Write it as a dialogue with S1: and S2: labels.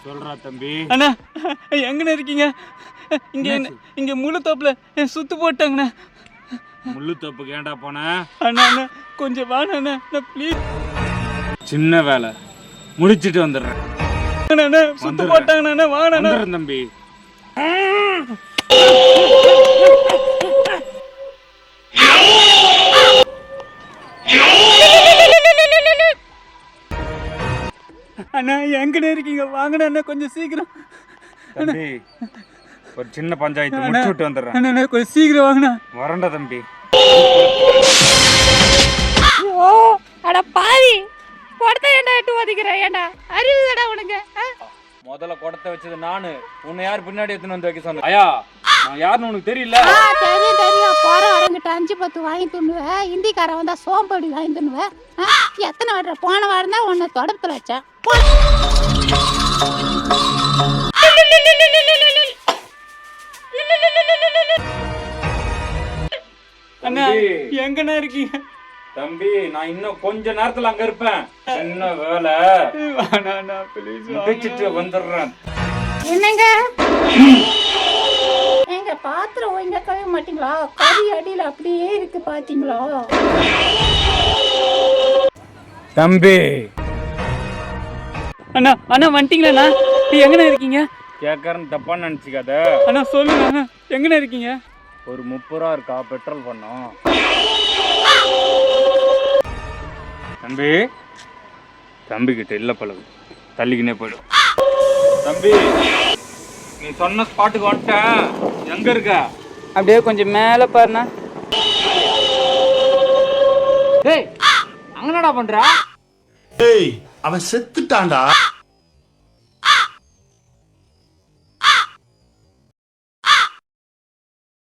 S1: சொல்றா தம்பி.
S2: அண்ணா எங்கண்ணா இருக்கீங்க? இங்க முழு தோப்புல சுத்து போட்டாங்கண்ணா.
S1: முள்ளு தோப்புக்கு ஏன்டா போன?
S2: அண்ணா அண்ணா கொஞ்சம் வாண்ணா ப்ளீஸ்.
S1: சின்ன வேலை முடிச்சிட்டு வந்துடுறேன்.
S2: அண்ணா சுத்து போட்டாங்கண்ணா, வாண்ணா
S1: தம்பி.
S2: அண்ணா எங்கண்ணா இருக்கீங்க? வாங்கண்ணா கொஞ்சம் சீக்கிரம்.
S1: தம்பி ஒரு சின்ன பஞ்சாயத்து முடிச்சுட்டு வந்துடுறேன்.
S2: அண்ணா கொஞ்சம் சீக்கிரம் வாங்கண்ணா.
S1: வரண்டா தம்பி.
S3: அட பாவி, குடத்தை ஏன்டா எட்டு ஒதிக்கிற? ஏன்டா அறிவுதடா உனக்கு?
S1: முதல்ல குடத்தை வச்சது நானு. உன்னை யார் பின்னாடி எடுத்துன்னு வந்து வைக்க சொன்ன? ஐயா நான் யாருன்னு உனக்கு தெரியல?
S3: தெரியும். போற வரங்கிட்ட 5-10 வாங்கி துண்ணுவேன். இந்திக்காரன் வந்தா சோம்படி வாங்கி துண்ணுவேன். எத்தனை வாடுற? போன வாரம் தான் உன்னை தொடப்பத்துல வச்சேன்.
S2: அண்ணா எங்கண்ணா இருக்கீங்க?
S1: தம்பி நான் இன்னும் கொஞ்ச நேரத்துல அங்க இருப்பேன். சின்ன வேலை முடிச்சிட்டு வந்துடுறேன்.
S3: என்னங்க எங்க பாத்திரம் ஒழுங்கா கழுவ மாட்டீங்களா? கறி அடியில அப்படியே இருக்கு பாத்தீங்களா?
S1: தம்பி
S2: அண்ணா வந்துட்டீங்களா? எங்கண்ணா இருக்கீங்க?
S1: கேட்கறேன்னு தப்பா நினைச்சுக்காத.
S2: அண்ணா சொல்லுங்க அண்ணா, எங்கண்ணா இருக்கீங்க?
S1: ஒரு 30 ரூபா இருக்கா பெட்ரோல் பண்ணோம். தம்பி கிட்ட இல்ல பழகு, தள்ளிக்கினே போயிடும். தம்பி நீ சொன்ன ஸ்பாட்டுக்கு வந்துட்டேன். எங்க இருக்க?
S2: அப்படியே கொஞ்சம் மேல பாருண்ணா.
S1: டேய் அங்கனடா பண்ற?
S4: டேய் அவன் செத்துட்டான்டா.